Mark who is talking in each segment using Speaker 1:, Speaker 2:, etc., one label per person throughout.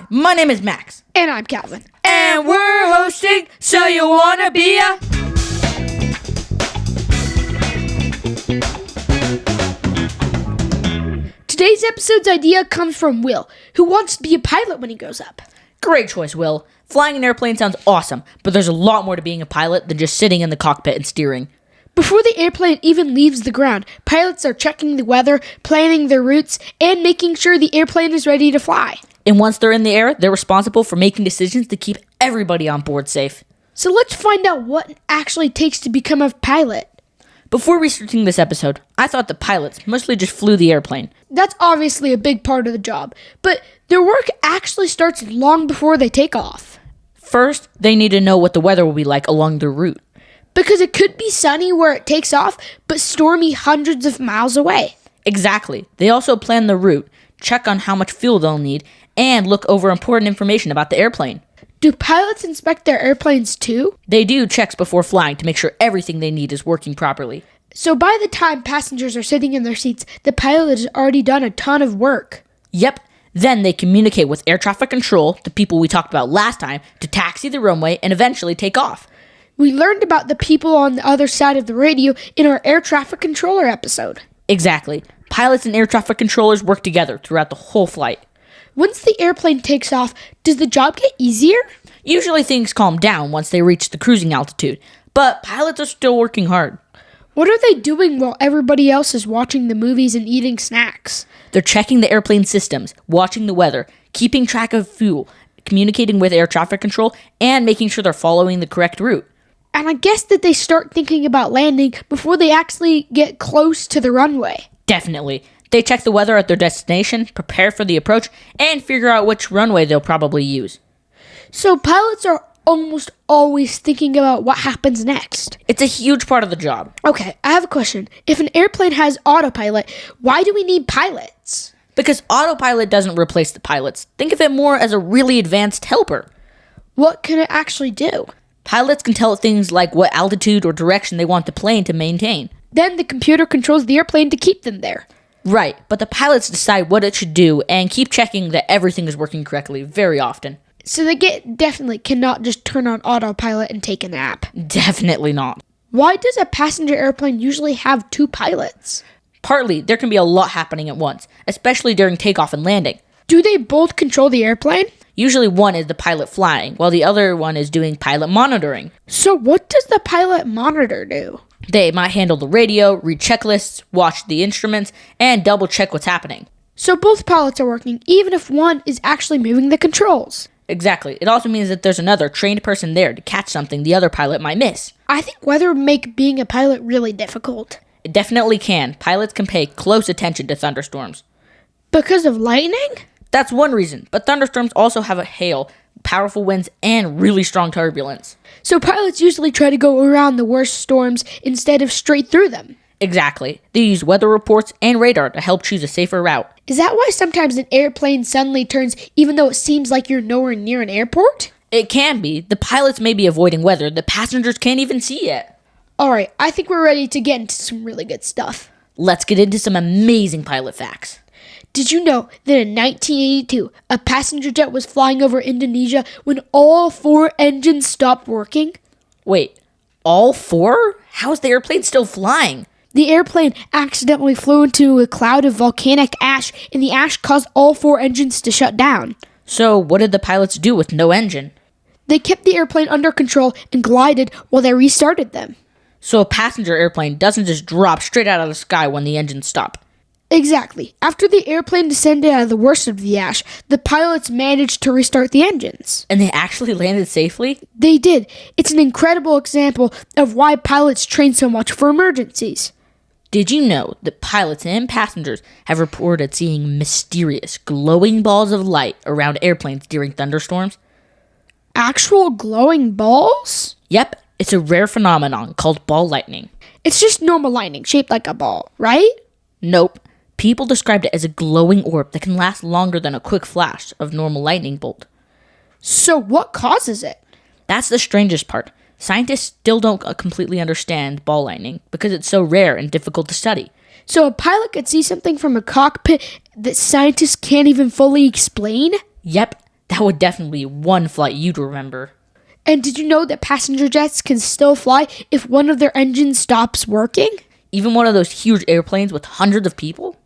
Speaker 1: my name is Max.
Speaker 2: And I'm Calvin.
Speaker 1: And we're hosting So You Wanna Be a...
Speaker 2: Today's episode's idea comes from Will, who wants to be a pilot when he grows up.
Speaker 1: Great choice, Will. Flying an airplane sounds awesome, but there's a lot more to being a pilot than just sitting in the cockpit and steering.
Speaker 2: Before the airplane even leaves the ground, pilots are checking the weather, planning their routes, and making sure the airplane is ready to fly.
Speaker 1: And once they're in the air, they're responsible for making decisions to keep everybody on board safe.
Speaker 2: So let's find out what it actually takes to become a pilot.
Speaker 1: Before researching this episode, I thought the pilots mostly just flew the airplane.
Speaker 2: That's obviously a big part of the job, but their work actually starts long before they take off.
Speaker 1: First, they need to know what the weather will be like along their route.
Speaker 2: Because it could be sunny where it takes off, but stormy hundreds of miles away.
Speaker 1: Exactly. They also plan the route, check on how much fuel they'll need, and look over important information about the airplane.
Speaker 2: Do pilots inspect their airplanes too?
Speaker 1: They do checks before flying to make sure everything they need is working properly.
Speaker 2: So by the time passengers are sitting in their seats, the pilot has already done a ton of work.
Speaker 1: Yep. Then they communicate with air traffic control, the people we talked about last time, to taxi the runway and eventually take off.
Speaker 2: We learned about the people on the other side of the radio in our air traffic controller episode.
Speaker 1: Exactly. Pilots and air traffic controllers work together throughout the whole flight.
Speaker 2: Once the airplane takes off, does the job get easier?
Speaker 1: Usually things calm down once they reach the cruising altitude, but pilots are still working hard.
Speaker 2: What are they doing while everybody else is watching the movies and eating snacks?
Speaker 1: They're checking the airplane systems, watching the weather, keeping track of fuel, communicating with air traffic control, and making sure they're following the correct route.
Speaker 2: And I guess that they start thinking about landing before they actually get close to the runway.
Speaker 1: Definitely. They check the weather at their destination, prepare for the approach, and figure out which runway they'll probably use.
Speaker 2: So pilots are almost always thinking about what happens next.
Speaker 1: It's a huge part of the job.
Speaker 2: Okay, I have a question. If an airplane has autopilot, why do we need pilots?
Speaker 1: Because autopilot doesn't replace the pilots. Think of it more as a really advanced helper.
Speaker 2: What can it actually do?
Speaker 1: Pilots can tell it things like what altitude or direction they want the plane to maintain.
Speaker 2: Then the computer controls the airplane to keep them there.
Speaker 1: Right, but the pilots decide what it should do and keep checking that everything is working correctly very often.
Speaker 2: So they definitely cannot just turn on autopilot and take a nap.
Speaker 1: Definitely not.
Speaker 2: Why does a passenger airplane usually have two pilots?
Speaker 1: Partly, there can be a lot happening at once, especially during takeoff and landing.
Speaker 2: Do they both control the airplane?
Speaker 1: Usually one is the pilot flying, while the other one is doing pilot monitoring.
Speaker 2: So what does the pilot monitor do?
Speaker 1: They might handle the radio, read checklists, watch the instruments, and double check what's happening.
Speaker 2: So both pilots are working, even if one is actually moving the controls.
Speaker 1: Exactly. It also means that there's another trained person there to catch something the other pilot might miss.
Speaker 2: I think weather would make being a pilot really difficult.
Speaker 1: It definitely can. Pilots can pay close attention to thunderstorms.
Speaker 2: Because of lightning?
Speaker 1: That's one reason, but thunderstorms also have a hail, powerful winds, and really strong turbulence.
Speaker 2: So pilots usually try to go around the worst storms instead of straight through them.
Speaker 1: Exactly. They use weather reports and radar to help choose a safer route.
Speaker 2: Is that why sometimes an airplane suddenly turns even though it seems like you're nowhere near an airport?
Speaker 1: It can be. The pilots may be avoiding weather the passengers can't even see yet.
Speaker 2: Alright, I think we're ready to get into some really good stuff.
Speaker 1: Let's get into some amazing pilot facts.
Speaker 2: Did you know that in 1982, a passenger jet was flying over Indonesia when all 4 engines stopped working?
Speaker 1: Wait, all 4? How is the airplane still flying?
Speaker 2: The airplane accidentally flew into a cloud of volcanic ash, and the ash caused all 4 engines to shut down.
Speaker 1: So what did the pilots do with no engine?
Speaker 2: They kept the airplane under control and glided while they restarted them.
Speaker 1: So a passenger airplane doesn't just drop straight out of the sky when the engines stop.
Speaker 2: Exactly. After the airplane descended out of the worst of the ash, the pilots managed to restart the engines.
Speaker 1: And they actually landed safely?
Speaker 2: They did. It's an incredible example of why pilots train so much for emergencies.
Speaker 1: Did you know that pilots and passengers have reported seeing mysterious glowing balls of light around airplanes during thunderstorms?
Speaker 2: Actual glowing balls?
Speaker 1: Yep, it's a rare phenomenon called ball lightning.
Speaker 2: It's just normal lightning shaped like a ball, right?
Speaker 1: Nope. People described it as a glowing orb that can last longer than a quick flash of normal lightning bolt.
Speaker 2: So what causes it?
Speaker 1: That's the strangest part. Scientists still don't completely understand ball lightning because it's so rare and difficult to study.
Speaker 2: So a pilot could see something from a cockpit that scientists can't even fully explain?
Speaker 1: Yep. That would definitely be one flight you'd remember.
Speaker 2: And did you know that passenger jets can still fly if one of their engines stops working?
Speaker 1: Even one of those huge airplanes with hundreds of people?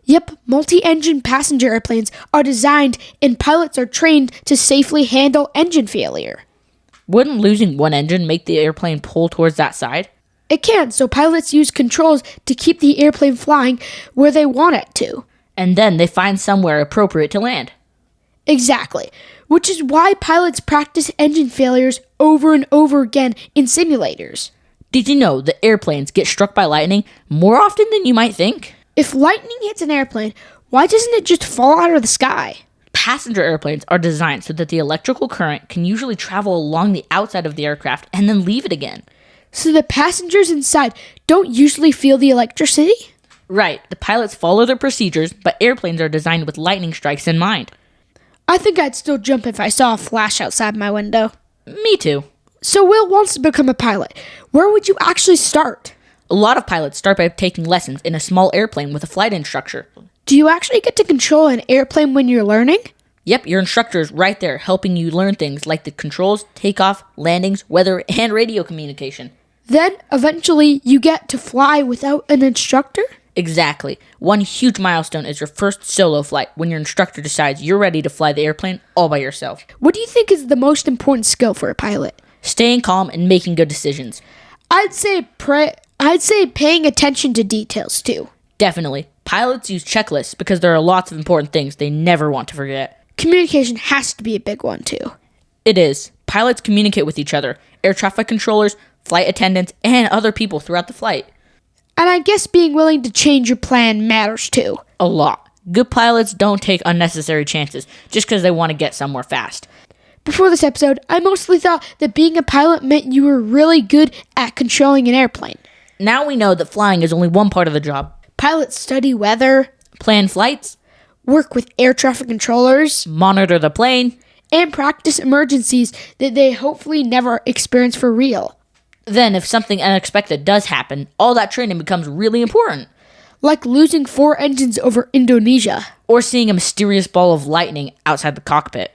Speaker 2: Yep, multi-engine passenger airplanes are designed and pilots are trained to safely handle engine failure.
Speaker 1: Wouldn't losing one engine make the airplane pull towards that side?
Speaker 2: It can, so pilots use controls to keep the airplane flying where they want it to.
Speaker 1: And then they find somewhere appropriate to land.
Speaker 2: Exactly, which is why pilots practice engine failures over and over again in simulators.
Speaker 1: Did you know that airplanes get struck by lightning more often than you might think?
Speaker 2: If lightning hits an airplane, why doesn't it just fall out of the sky?
Speaker 1: Passenger airplanes are designed so that the electrical current can usually travel along the outside of the aircraft and then leave it again.
Speaker 2: So the passengers inside don't usually feel the electricity?
Speaker 1: Right, the pilots follow their procedures, but airplanes are designed with lightning strikes in mind.
Speaker 2: I think I'd still jump if I saw a flash outside my window.
Speaker 1: Me too.
Speaker 2: So Will wants to become a pilot. Where would you actually start?
Speaker 1: A lot of pilots start by taking lessons in a small airplane with a flight instructor.
Speaker 2: Do you actually get to control an airplane when you're learning?
Speaker 1: Yep, your instructor is right there helping you learn things like the controls, takeoff, landings, weather, and radio communication.
Speaker 2: Then, eventually, you get to fly without an instructor?
Speaker 1: Exactly. One huge milestone is your first solo flight when your instructor decides you're ready to fly the airplane all by yourself.
Speaker 2: What do you think is the most important skill for a pilot?
Speaker 1: Staying calm and making good decisions.
Speaker 2: I'd say paying attention to details too.
Speaker 1: Definitely. Pilots use checklists because there are lots of important things they never want to forget.
Speaker 2: Communication has to be a big one too.
Speaker 1: It is. Pilots communicate with each other, air traffic controllers, flight attendants, and other people throughout the flight.
Speaker 2: And I guess being willing to change your plan matters too.
Speaker 1: A lot. Good pilots don't take unnecessary chances just because they want to get somewhere fast.
Speaker 2: Before this episode, I mostly thought that being a pilot meant you were really good at controlling an airplane.
Speaker 1: Now we know that flying is only one part of the job.
Speaker 2: Pilots study weather,
Speaker 1: Plan flights,
Speaker 2: work with air traffic controllers,
Speaker 1: monitor the plane,
Speaker 2: and practice emergencies that they hopefully never experience for real.
Speaker 1: Then if something unexpected does happen, all that training becomes really important.
Speaker 2: Like losing 4 engines over Indonesia.
Speaker 1: Or seeing a mysterious ball of lightning outside the cockpit.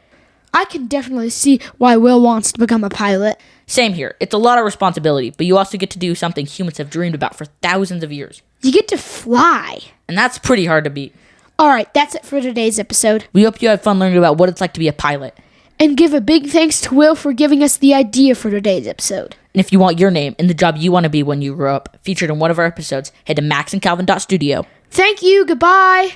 Speaker 2: I can definitely see why Will wants to become a pilot.
Speaker 1: Same here. It's a lot of responsibility, but you also get to do something humans have dreamed about for thousands of years.
Speaker 2: You get to fly.
Speaker 1: And that's pretty hard to beat.
Speaker 2: Alright, that's it for today's episode.
Speaker 1: We hope you had fun learning about what it's like to be a pilot.
Speaker 2: And give a big thanks to Will for giving us the idea for today's episode.
Speaker 1: And if you want your name in the job you want to be when you grow up, featured in one of our episodes, head to maxandcalvin.studio.
Speaker 2: Thank you, goodbye.